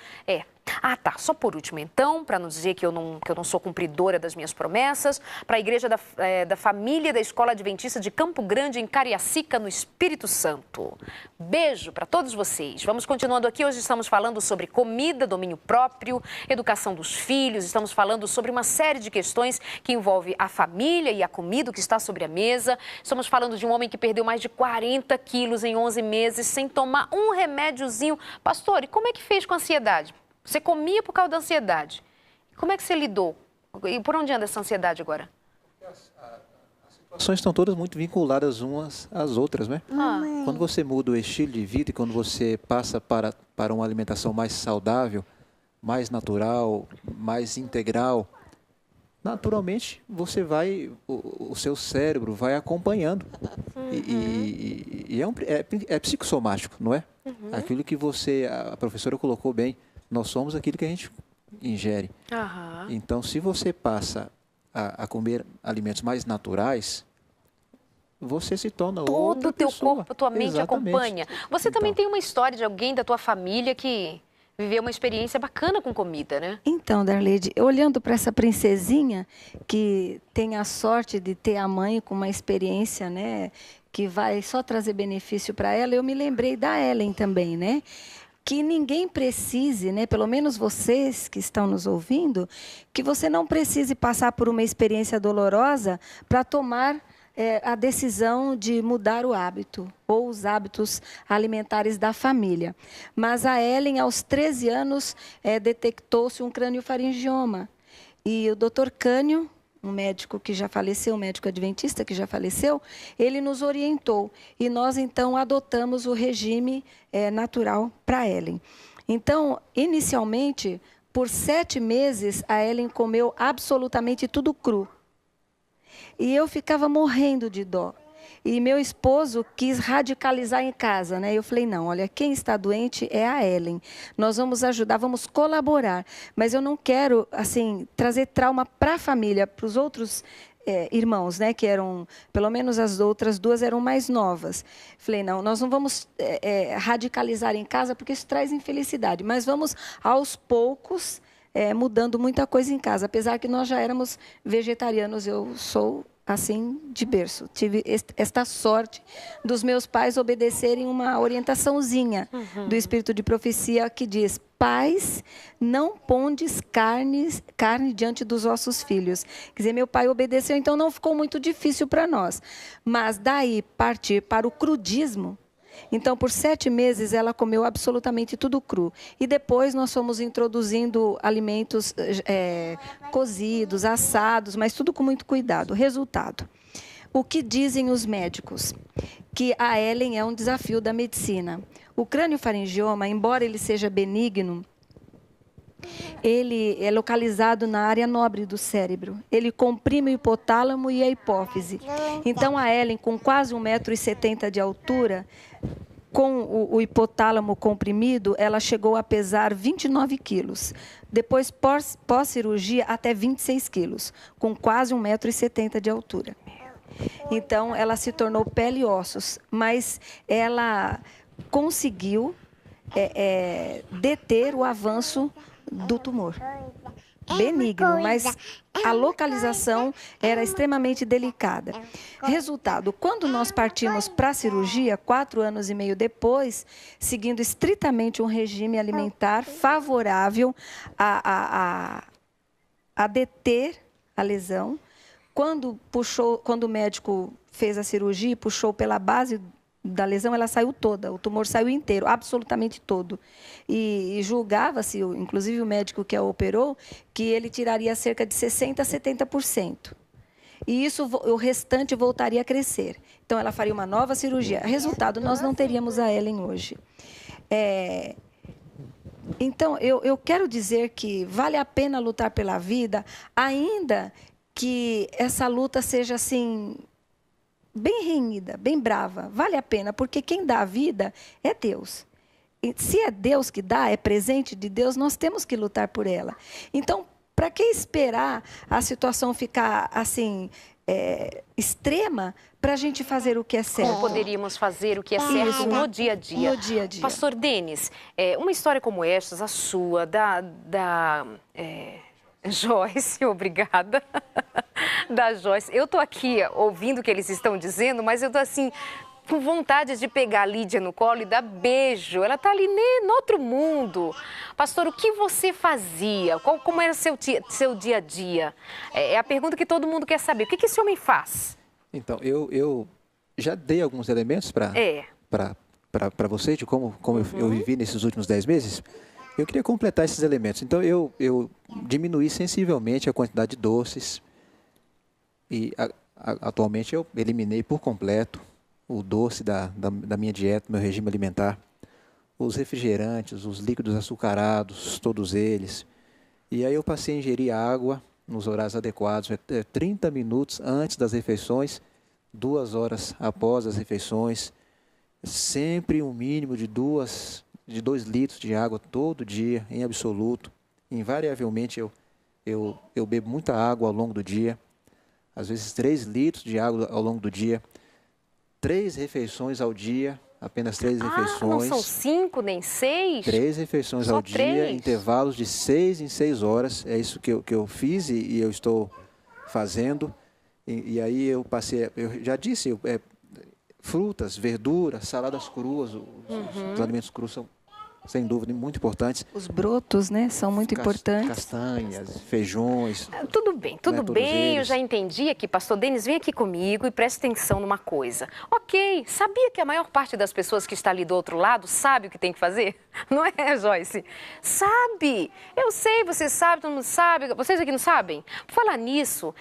Ah, tá. Só por último, então, para não dizer que eu não sou cumpridora das minhas promessas, para a Igreja da Família da Escola Adventista de Campo Grande, em Cariacica, no Espírito Santo. Beijo para todos vocês. Vamos continuando aqui. Hoje estamos falando sobre comida, domínio próprio, educação dos filhos. Estamos falando sobre uma série de questões que envolvem a família e a comida que está sobre a mesa. Estamos falando de um homem que perdeu mais de 40 quilos em 11 meses sem tomar um remédiozinho. Pastor, e como é que fez com a ansiedade? Você comia por causa da ansiedade. Como é que você lidou? E por onde anda essa ansiedade agora? As situações estão todas muito vinculadas umas às outras, né? Quando você muda o estilo de vida e quando você passa para uma alimentação mais saudável, mais natural, mais integral, naturalmente você o seu cérebro vai acompanhando. E é psicossomático, não é? Aquilo que a professora colocou bem. Nós somos aquilo que a gente ingere. Então, se você passa a comer alimentos mais naturais, você se torna todo o teu pessoa. corpo, a tua mente acompanha. Você também tem uma história de alguém da tua família que viveu uma experiência bacana com comida, né? Então, Darleide, olhando para essa princesinha que tem a sorte de ter a mãe com uma experiência, né, que vai só trazer benefício para ela, eu me lembrei da Ellen também, né? Que ninguém precise, né, pelo menos vocês que estão nos ouvindo, que você não precise passar por uma experiência dolorosa para tomar a decisão de mudar o hábito ou os hábitos alimentares da família. Mas a Ellen, aos 13 anos, detectou-se um craniofaringioma. E o Dr. Cânio, um médico que já faleceu, um médico adventista que já faleceu, ele nos orientou. E nós, então, adotamos o regime natural para Ellen. Então, inicialmente, por 7 meses, a Ellen comeu absolutamente tudo cru. E eu ficava morrendo de dó. E meu esposo quis radicalizar em casa, né? Eu falei, não, olha, quem está doente é a Ellen. Nós vamos ajudar, vamos colaborar. Mas eu não quero, assim, trazer trauma para a família, para os outros irmãos, né? Que eram, pelo menos as outras 2 eram mais novas. Falei, não, nós não vamos radicalizar em casa, porque isso traz infelicidade. Mas vamos, aos poucos, mudando muita coisa em casa. Apesar que nós já éramos vegetarianos, eu sou assim, de berço. Tive esta sorte dos meus pais obedecerem uma orientaçãozinha do Espírito de Profecia que diz: pais, não pondes carne diante dos vossos filhos. Quer dizer, meu pai obedeceu, então não ficou muito difícil para nós. Mas daí partir para o crudismo. Então, por 7 meses, ela comeu absolutamente tudo cru. E depois nós fomos introduzindo alimentos cozidos, assados, mas tudo com muito cuidado. Resultado: o que dizem os médicos? Que a Ellen é um desafio da medicina. O craniofaringioma, embora ele seja benigno, ele é localizado na área nobre do cérebro. Ele comprime o hipotálamo e a hipófise. Então, a Ellen, com quase 1,70 m de altura, com o hipotálamo comprimido, ela chegou a pesar 29 quilos. Depois, pós-cirurgia, até 26 quilos, com quase 1,70 m de altura. Então, ela se tornou pele e ossos, mas ela conseguiu deter o avanço do tumor. Benigno, mas a localização era extremamente delicada. Resultado: quando nós partimos para a cirurgia, 4 anos e meio depois, seguindo estritamente um regime alimentar favorável a deter a lesão, quando o médico fez a cirurgia e puxou pela base da lesão, ela saiu toda, o tumor saiu inteiro, absolutamente todo. E julgava-se, inclusive o médico que a operou, que ele tiraria cerca de 60% a 70%. E isso, o restante voltaria a crescer. Então, ela faria uma nova cirurgia. Resultado, nós não teríamos a Ellen hoje. Então, eu quero dizer que vale a pena lutar pela vida, ainda que essa luta seja assim, bem renhida, bem brava. Vale a pena, porque quem dá a vida é Deus. E se é Deus que dá, é presente de Deus, nós temos que lutar por ela. Então, para que esperar a situação ficar assim, extrema, para a gente fazer o que é certo? Como poderíamos fazer o que é certo no dia a dia? No dia a dia. Pastor Denis, uma história como esta, a sua, da Joyce, obrigada, da Joyce. Eu estou aqui ouvindo o que eles estão dizendo, mas eu estou assim, com vontade de pegar a Lídia no colo e dar beijo. Ela está ali no outro mundo. Pastor, o que você fazia? Como era seu dia a dia? É a pergunta que todo mundo quer saber. O que esse homem faz? Então, eu já dei alguns elementos para você, de como eu vivi nesses últimos 10 meses. Eu queria completar esses elementos. Então, eu diminuí sensivelmente a quantidade de doces e atualmente eu eliminei por completo o doce da minha dieta, meu regime alimentar, os refrigerantes, os líquidos açucarados, todos eles. E aí eu passei a ingerir água nos horários adequados, 30 minutos antes das refeições, 2 horas após as refeições, sempre um mínimo de 2 litros de água todo dia, em absoluto. Invariavelmente eu bebo muita água ao longo do dia, às vezes 3 litros de água ao longo do dia. 3 refeições ao dia, apenas 3 refeições. Não são 5 nem 6? 3 refeições Só ao dia, 3? intervalos de 6 em 6 horas. É isso que eu fiz e eu estou fazendo. E aí eu já disse, frutas, verduras, saladas cruas, os alimentos crus são, sem dúvida, muito importantes. Os brotos, né, são muito importantes. Castanhas, feijões. Tudo bem, eu já entendi aqui. Pastor Denis, vem aqui comigo e preste atenção numa coisa. Ok, sabia que a maior parte das pessoas que está ali do outro lado sabe o que tem que fazer? Não é, Joyce? Sabe! Eu sei, você sabe, todo mundo sabe. Vocês aqui não sabem? Por falar nisso,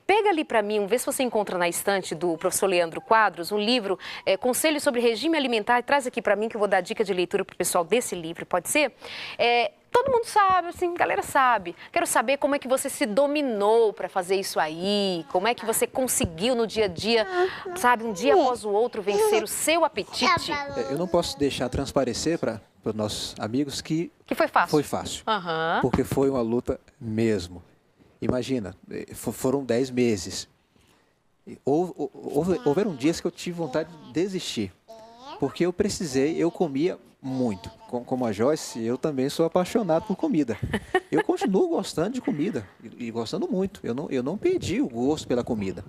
pega ali para mim, vê se você encontra na estante do professor Leandro Quadros, um livro, Conselhos sobre Regime Alimentar, e traz aqui para mim que eu vou dar dica de leitura para o pessoal desse livro, pode ser? Todo mundo sabe, assim, a galera sabe. Quero saber como é que você se dominou para fazer isso aí, como é que você conseguiu no dia a dia, sabe, um dia após o outro, vencer o seu apetite. Eu não posso deixar transparecer para os nossos amigos que foi fácil. Foi fácil, porque foi uma luta mesmo. Imagina, foram 10 meses. Houveram dias que eu tive vontade de desistir, porque eu comia muito. Como a Joyce, eu também sou apaixonado por comida. Eu continuo gostando de comida e gostando muito. Eu não perdi o gosto pela comida.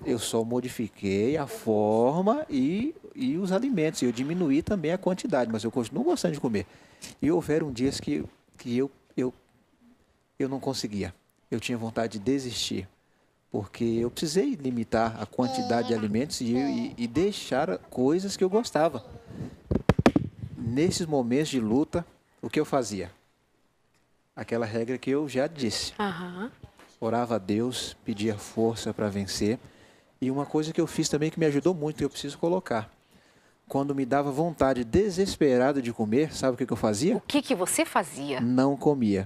Eu só modifiquei a forma e os alimentos. Eu diminuí também a quantidade, mas eu continuo gostando de comer. E houveram dias que eu não conseguia. Eu tinha vontade de desistir, porque eu precisei limitar a quantidade de alimentos e deixar coisas que eu gostava. Nesses momentos de luta, o que eu fazia? Aquela regra que eu já disse. Orava a Deus, pedia força para vencer. E uma coisa que eu fiz também que me ajudou muito, eu preciso colocar. Quando me dava vontade desesperada de comer, sabe o que eu fazia? O que você fazia? Não comia.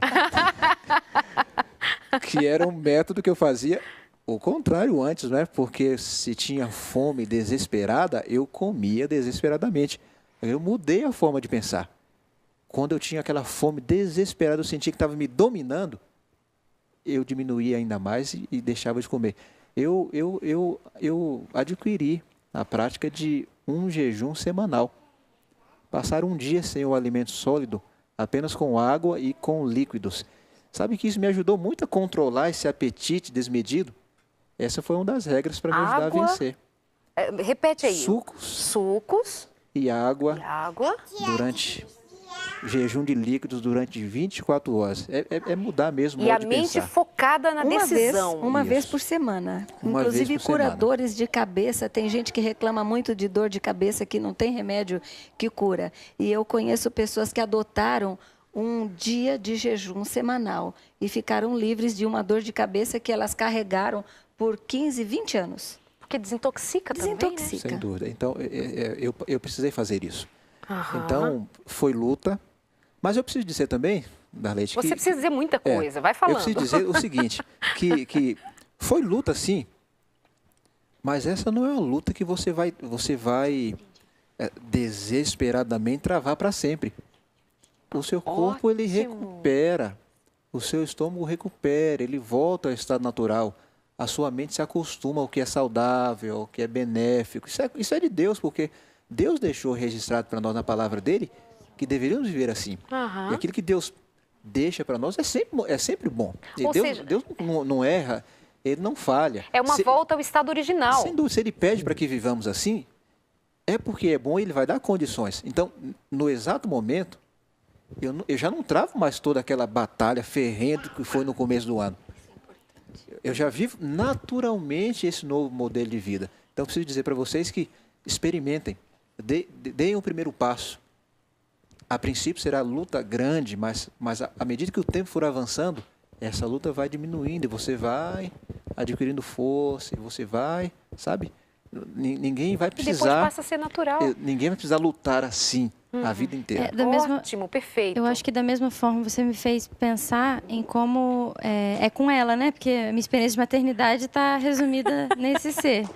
Que era um método que eu fazia o contrário antes, né? Porque se tinha fome desesperada, eu comia desesperadamente. Eu mudei a forma de pensar. Quando eu tinha aquela fome desesperada, eu sentia que estava me dominando, eu diminuía ainda mais e deixava de comer. Eu adquiri a prática de um jejum semanal. Passar um dia sem o alimento sólido, apenas com água e com líquidos. Sabe que isso me ajudou muito a controlar esse apetite desmedido? Essa foi uma das regras para me ajudar a vencer. Repete aí. Sucos. E água. Durante jejum de líquidos durante 24 horas. É mudar mesmo o modo de pensar. E a mente focada na decisão. Uma vez por semana. Inclusive, curadores de cabeça. Tem gente que reclama muito de dor de cabeça que não tem remédio que cura. E eu conheço pessoas que adotaram um dia de jejum semanal e ficaram livres de uma dor de cabeça que elas carregaram por 15, 20 anos. Porque desintoxica também, né? Sem dúvida. Então, eu precisei fazer isso. Aham. Então, foi luta. Mas eu preciso dizer também, Darlete, Você precisa dizer muita coisa, vai eu falando. preciso dizer o seguinte, que foi luta sim, mas essa não é uma luta que você vai desesperadamente travar para sempre. O seu corpo, ele Ótimo. recupera, o seu estômago recupera, ele volta ao estado natural. A sua mente se acostuma ao que é saudável, ao que é benéfico. Isso é de Deus, porque Deus deixou registrado para nós na palavra dele que deveríamos viver assim. Aham. E aquilo que Deus deixa para nós é sempre bom. E Ou Deus, seja- Deus não erra, ele não falha. É uma volta ao estado original. Sem dúvida, se ele pede para que vivamos assim, é porque é bom e ele vai dar condições. Então, no exato momento, eu já não travo mais toda aquela batalha ferrenha que foi no começo do ano. Eu já vivo naturalmente esse novo modelo de vida. Então, eu preciso dizer para vocês que experimentem, deem o primeiro passo. A princípio será luta grande, mas à medida que o tempo for avançando, essa luta vai diminuindo e você vai adquirindo força, e você vai, sabe? Ninguém vai E depois precisar, passa a ser natural. ninguém vai precisar lutar assim a vida inteira. Ótimo, perfeito. Eu acho que da mesma forma você me fez pensar em como é com ela, né? Porque a minha experiência de maternidade está resumida nesse ser.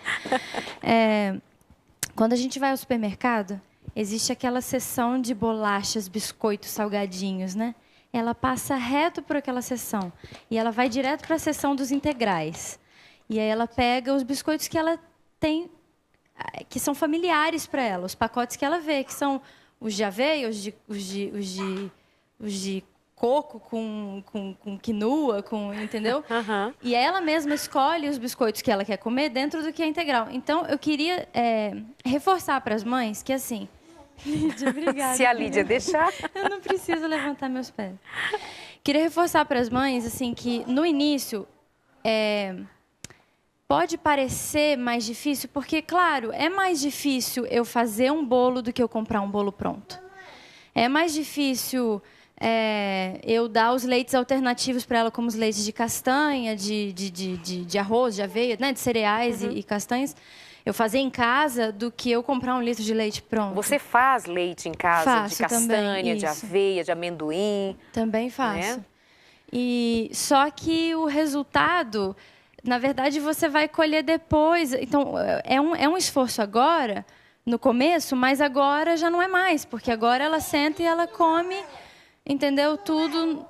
Quando a gente vai ao supermercado, existe aquela seção de bolachas, biscoitos, salgadinhos, né? Ela passa reto por aquela seção e ela vai direto para a seção dos integrais. E aí ela pega os biscoitos que ela tem, que são familiares para ela, os pacotes que ela vê, que são os de aveia, os de coco com quinua, entendeu? Aham. E ela mesma escolhe os biscoitos que ela quer comer dentro do que é integral. Então, eu queria reforçar para as mães que, assim... Lídia, obrigada. Se a Lídia deixar. Eu não preciso levantar meus pés. Queria reforçar para as mães, assim, que no início... pode parecer mais difícil, porque, claro, é mais difícil eu fazer um bolo do que eu comprar um bolo pronto. É mais difícil eu dar os leites alternativos para ela, como os leites de castanha, de arroz, de aveia, né, de cereais e castanhas, eu fazer em casa do que eu comprar 1 litro de leite pronto. Você faz leite em casa Faço de castanha, também, de isso. aveia, de amendoim? Também faço. Né? E só que o resultado, na verdade, você vai colher depois. Então, é um esforço agora, no começo, mas agora já não é mais, porque agora ela senta e ela come, entendeu? Tudo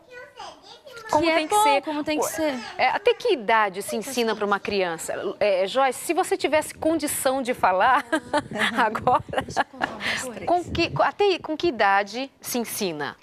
Como que tem que bom, ser. como tem que ser. Até que idade se ensina para uma criança? Joyce, se você tivesse condição de falar agora, com que idade se ensina?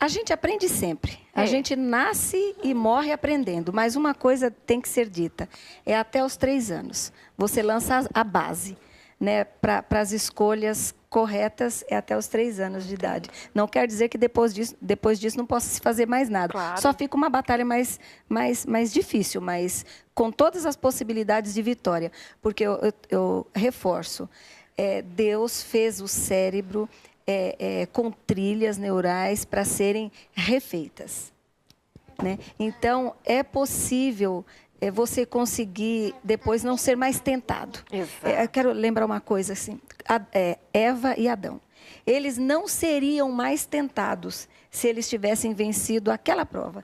A gente aprende sempre. A gente nasce e morre aprendendo. Mas uma coisa tem que ser dita. É até os 3 anos. Você lança a base, né, para as escolhas corretas é até os 3 anos de idade. Não quer dizer que depois disso não possa se fazer mais nada. Claro. Só fica uma batalha mais difícil, mas com todas as possibilidades de vitória. Porque eu reforço, Deus fez o cérebro com trilhas neurais para serem refeitas, né? Então, é possível você conseguir depois não ser mais tentado. Exato. Eu quero lembrar uma coisa assim, Eva e Adão. Eles não seriam mais tentados se eles tivessem vencido aquela prova.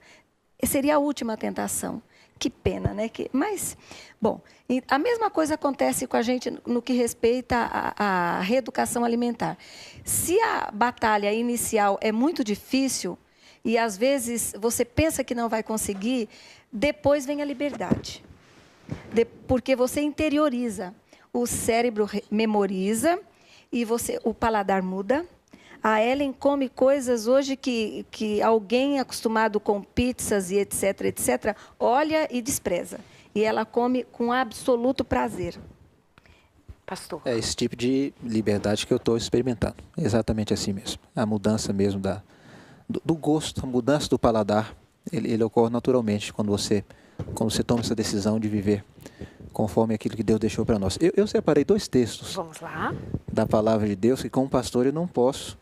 Seria a última tentação. Que pena, né? Mas, bom, a mesma coisa acontece com a gente no que respeita à reeducação alimentar. Se a batalha inicial é muito difícil e, às vezes, você pensa que não vai conseguir, depois vem a liberdade. Porque você interioriza. O cérebro memoriza e o paladar muda. A Ellen come coisas hoje que alguém acostumado com pizzas e etc., olha e despreza. E ela come com absoluto prazer. Pastor. É esse tipo de liberdade que eu estou experimentando. Exatamente assim mesmo. A mudança mesmo do gosto, a mudança do paladar, ele ocorre naturalmente quando você toma essa decisão de viver conforme aquilo que Deus deixou para nós. Eu separei 2 textos. Vamos lá. Da palavra de Deus, que como pastor eu não posso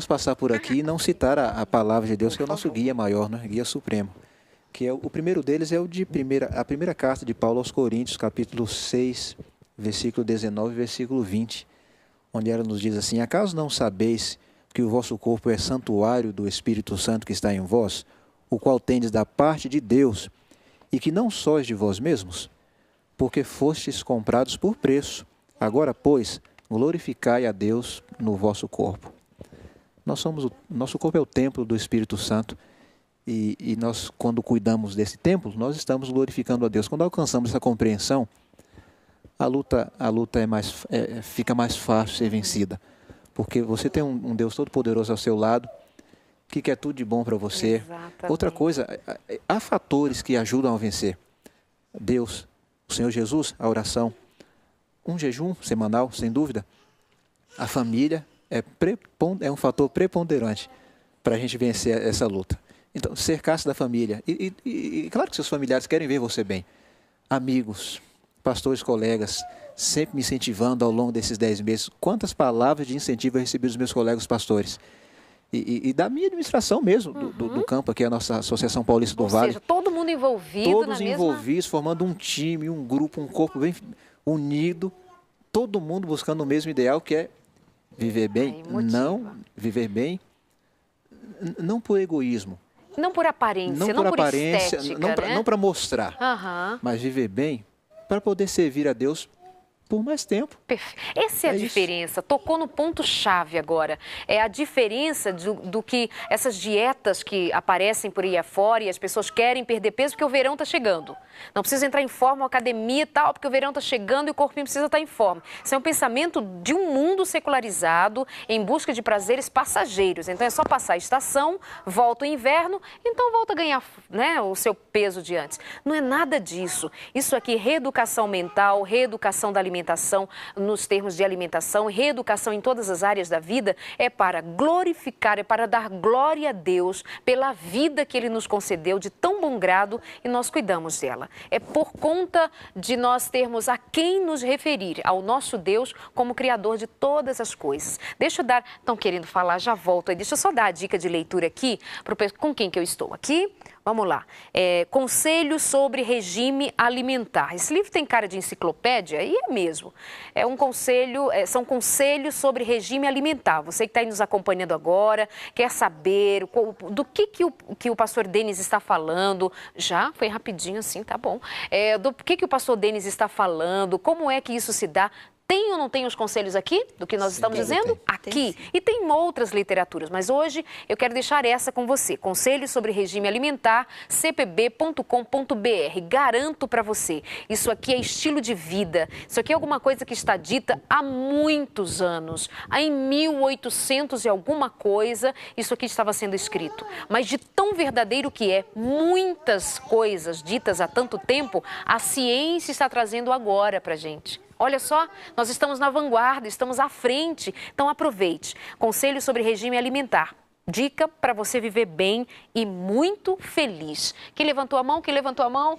passar por aqui e não citar a palavra de Deus, que é o nosso guia maior, né? Guia supremo. Que o primeiro deles é a primeira carta de Paulo aos Coríntios, capítulo 6, versículo 19 e versículo 20, onde ela nos diz assim: acaso não sabeis que o vosso corpo é santuário do Espírito Santo que está em vós, o qual tendes da parte de Deus, e que não sois de vós mesmos? Porque fostes comprados por preço. Agora, pois, glorificai a Deus no vosso corpo. Nosso corpo é o templo do Espírito Santo, e nós, quando cuidamos desse templo, nós estamos glorificando a Deus. Quando alcançamos essa compreensão, a luta fica mais fácil ser vencida, porque você tem um Deus todo-poderoso ao seu lado, que quer tudo de bom para você. Exatamente. Outra coisa, há fatores que ajudam a vencer. Deus, o Senhor Jesus, a oração, um jejum semanal, sem dúvida. A família é um fator preponderante para a gente vencer essa luta. Então, cercar-se da família. E claro que seus familiares querem ver você bem. Amigos, pastores, colegas, sempre me incentivando ao longo desses 10 meses. Quantas palavras de incentivo eu recebi dos meus colegas pastores. E da minha administração mesmo, do campo, aqui é a nossa Associação Paulista do Vale. Ou seja, todo mundo envolvido todos envolvidos, formando um time, um grupo, um corpo bem unido, todo mundo buscando o mesmo ideal, que é viver bem, não por egoísmo. Não por aparência, não por estética, não para mostrar, mas viver bem para poder servir a Deus por mais tempo. Essa é a diferença. Tocou no ponto-chave agora. É a diferença do que essas dietas que aparecem por aí afora e as pessoas querem perder peso porque o verão está chegando. Não precisa entrar em forma, academia e tal, porque o verão está chegando e o corpinho precisa estar em forma. Isso é um pensamento de um mundo secularizado em busca de prazeres passageiros. Então é só passar a estação, volta o inverno, então volta a ganhar, né, o seu peso de antes. Não é nada disso. Isso aqui, reeducação mental, reeducação da alimentação, nos termos de alimentação, reeducação em todas as áreas da vida, é para glorificar, é para dar glória a Deus pela vida que Ele nos concedeu de tão bom grado e nós cuidamos dela. É por conta de nós termos a quem nos referir, ao nosso Deus como Criador de todas as coisas. Deixa eu dar, estão querendo falar, já volto aí, deixa eu só dar a dica de leitura aqui, com quem que eu estou aqui. Vamos lá. Conselhos sobre regime alimentar. Esse livro tem cara de enciclopédia e é mesmo. É um conselho, são conselhos sobre regime alimentar. Você que está aí nos acompanhando agora, quer saber do que o pastor Denis está falando. Já foi rapidinho assim, tá bom. Do que o pastor Denis está falando, como é que isso se dá. Tem ou não tem os conselhos aqui, do que nós estamos dizendo? Aqui. E tem outras literaturas, mas hoje eu quero deixar essa com você. Conselhos sobre regime alimentar, cpb.com.br. Garanto para você, isso aqui é estilo de vida. Isso aqui é alguma coisa que está dita há muitos anos. Em 1800 e alguma coisa, isso aqui estava sendo escrito. Mas de tão verdadeiro que é, muitas coisas ditas há tanto tempo, a ciência está trazendo agora para a gente. Olha só, nós estamos na vanguarda, estamos à frente, então aproveite. Conselho sobre regime alimentar. Dica para você viver bem e muito feliz. Quem levantou a mão?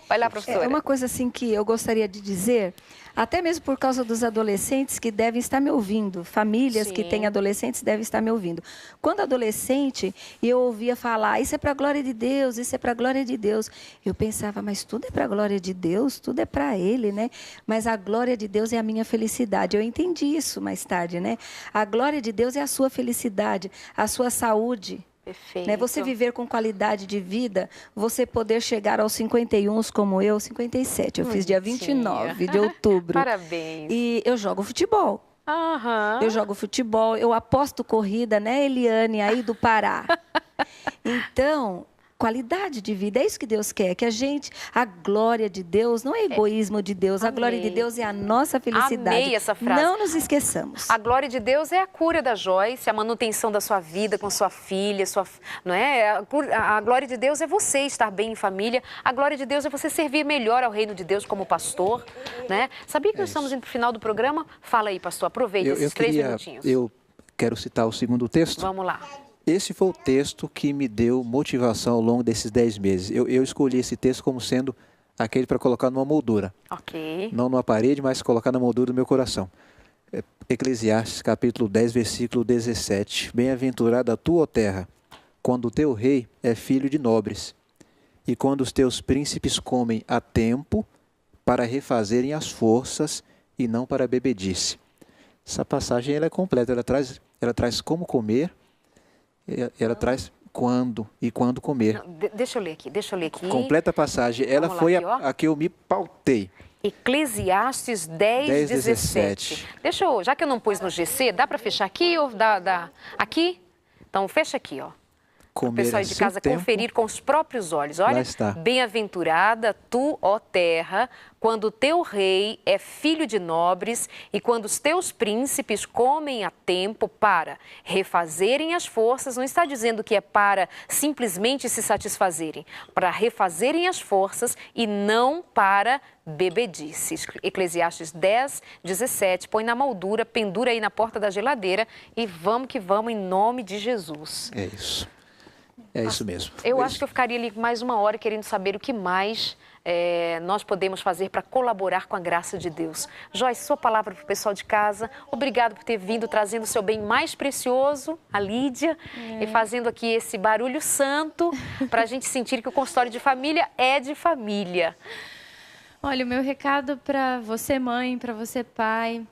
Vai lá, professora. É uma coisa assim que eu gostaria de dizer, até mesmo por causa dos adolescentes que devem estar me ouvindo, famílias que têm adolescentes devem estar me ouvindo. Quando adolescente, eu ouvia falar, isso é para a glória de Deus, isso é para a glória de Deus. Eu pensava, mas tudo é para a glória de Deus, tudo é para Ele, né? Mas a glória de Deus é a minha felicidade. Eu entendi isso mais tarde, né? A glória de Deus é a sua felicidade, a sua saúde. Perfeito. Né? Você viver com qualidade de vida, você poder chegar aos 51 como eu, 57. Eu fiz dia 29 de outubro. Parabéns. E eu jogo futebol. Eu jogo futebol, eu aposto corrida, né, Eliane, aí do Pará. Então, qualidade de vida, é isso que Deus quer, que a glória de Deus não é egoísmo de Deus, a glória de Deus é a nossa felicidade. Amei essa frase. Não nos esqueçamos. A glória de Deus é a cura da Joyce, a manutenção da sua vida com sua filha, não é? A glória de Deus é você estar bem em família, a glória de Deus é você servir melhor ao reino de Deus como pastor, né? Sabia que nós estamos indo para o final do programa? Fala aí, pastor, aproveita esses 3 minutinhos. Eu quero citar o segundo texto. Vamos lá. Esse foi o texto que me deu motivação ao longo desses 10 meses. Eu escolhi esse texto como sendo aquele para colocar numa moldura. Ok. Não numa parede, mas colocar na moldura do meu coração. Eclesiastes, capítulo 10, versículo 17. Bem-aventurada a tua, ó terra, quando o teu rei é filho de nobres, e quando os teus príncipes comem a tempo para refazerem as forças e não para bebedice. Essa passagem ela é completa, ela traz como comer, ela traz quando e quando comer. Não, deixa eu ler aqui. Completa a passagem, ela Vamos lá foi aqui, ó. a que eu me pautei. Eclesiastes 10, 17. Deixa eu, já que eu não pus no GC, dá para fechar aqui ou dá aqui? Então fecha aqui, ó. Para o Comer pessoal a de seu casa tempo. conferir com os próprios olhos. Lá Olha, está. bem-aventurada tu, ó terra, quando o teu rei é filho de nobres e quando os teus príncipes comem a tempo para refazerem as forças. Não está dizendo que é para simplesmente se satisfazerem, para refazerem as forças e não para bebedice. Eclesiastes 10, 17. Põe na moldura, pendura aí na porta da geladeira e vamos que vamos em nome de Jesus. É isso. É isso mesmo. Eu acho que eu ficaria ali mais uma hora querendo saber o que mais nós podemos fazer para colaborar com a graça de Deus. Joyce, sua palavra para o pessoal de casa. Obrigado por ter vindo, trazendo o seu bem mais precioso, a Lídia, e fazendo aqui esse barulho santo para a gente sentir que o consultório de família é de família. Olha, o meu recado para você, mãe, para você, pai,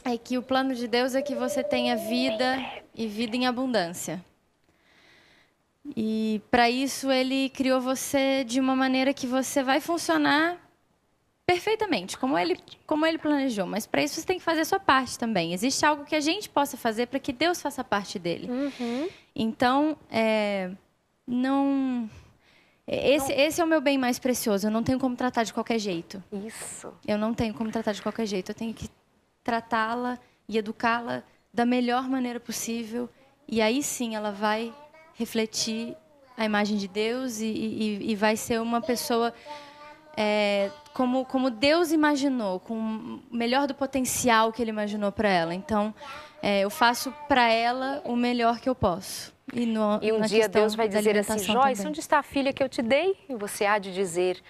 é que o plano de Deus é que você tenha vida e vida em abundância. E para isso ele criou você de uma maneira que você vai funcionar perfeitamente, como ele planejou. Mas para isso você tem que fazer a sua parte também. Existe algo que a gente possa fazer para que Deus faça parte dele. Então, esse é o meu bem mais precioso. Eu não tenho como tratar de qualquer jeito. Isso. Eu não tenho como tratar de qualquer jeito. Eu tenho que tratá-la e educá-la da melhor maneira possível. E aí sim ela vai refletir a imagem de Deus e vai ser uma pessoa como Deus imaginou, com o melhor do potencial que Ele imaginou para ela. Então, eu faço para ela o melhor que eu posso. E um dia Deus vai dizer assim, Joyce, também. onde está a filha que eu te dei? E você há de dizer,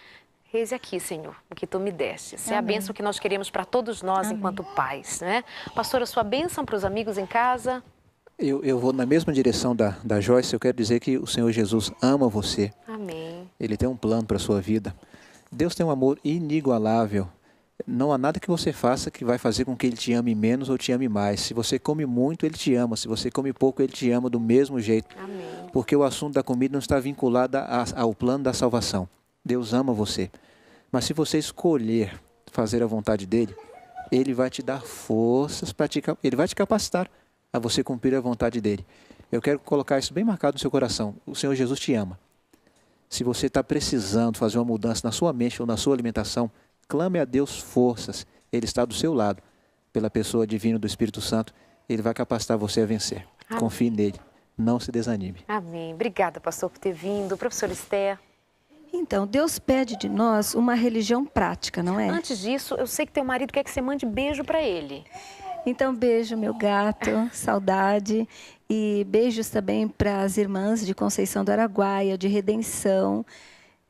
eis aqui, Senhor, o que tu me deste. Essa é a bênção que nós queremos para todos nós, Amém. Enquanto pais, né? Pastora, sua bênção para os amigos em casa? Eu vou na mesma direção da Joyce. Eu quero dizer que o Senhor Jesus ama você. Amém. Ele tem um plano para a sua vida. Deus tem um amor inigualável. Não há nada que você faça que vai fazer com que Ele te ame menos ou te ame mais. Se você come muito, Ele te ama. Se você come pouco, Ele te ama do mesmo jeito. Amém. Porque o assunto da comida não está vinculado ao plano da salvação. Deus ama você. Mas se você escolher fazer a vontade dEle, Ele vai te dar forças, Ele vai te capacitar a você cumprir a vontade dEle. Eu quero colocar isso bem marcado no seu coração. O Senhor Jesus te ama. Se você está precisando fazer uma mudança na sua mente ou na sua alimentação, clame a Deus forças. Ele está do seu lado. Pela pessoa divina do Espírito Santo, Ele vai capacitar você a vencer. Amém. Confie nele. Não se desanime. Amém. Obrigada, pastor, por ter vindo. Professora Esther. Então, Deus pede de nós uma religião prática, não é? Antes disso, eu sei que teu marido quer que você mande beijo para ele. Então, beijo, meu gato, saudade. E beijos também para as irmãs de Conceição do Araguaia, de Redenção.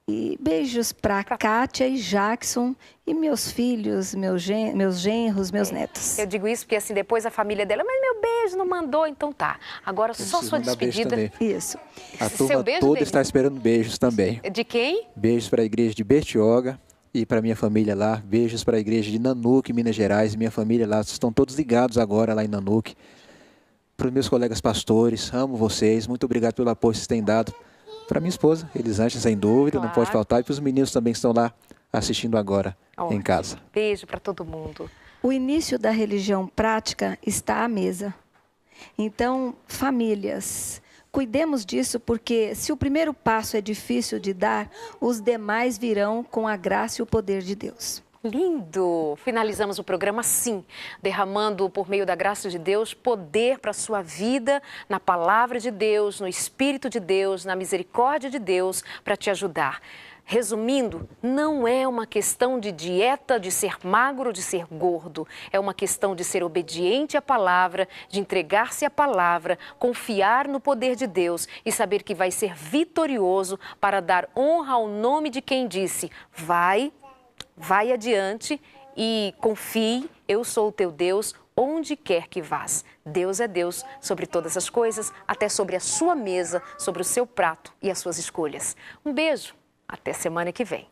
E beijos para Kátia e Jackson e meus filhos, meus genros, meus netos. Eu digo isso porque assim, depois a família dela, mas meu beijo não mandou, então tá. Agora só sua despedida. Isso. A Seu turma beijo toda dele? está esperando beijos também. De quem? Beijos para a igreja de Bertioga e para minha família lá. Beijos para a igreja de Nanuque, Minas Gerais. Minha família lá, estão todos ligados agora lá em Nanuque. Para os meus colegas pastores, amo vocês. Muito obrigado pelo apoio que vocês têm dado. Para minha esposa, Elisângela, sem dúvida, Claro. não pode faltar. E para os meninos também que estão lá assistindo agora em casa. Beijo para todo mundo. O início da religião prática está à mesa. Então, famílias, cuidemos disso, porque se o primeiro passo é difícil de dar, os demais virão com a graça e o poder de Deus. Lindo! Finalizamos o programa assim, derramando por meio da graça de Deus poder para a sua vida, na palavra de Deus, no Espírito de Deus, na misericórdia de Deus para te ajudar. Resumindo, não é uma questão de dieta, de ser magro ou de ser gordo. É uma questão de ser obediente à palavra, de entregar-se à palavra, confiar no poder de Deus e saber que vai ser vitorioso para dar honra ao nome de quem disse, vai adiante e confie, eu sou o teu Deus, onde quer que vás. Deus é Deus sobre todas as coisas, até sobre a sua mesa, sobre o seu prato e as suas escolhas. Um beijo, até semana que vem.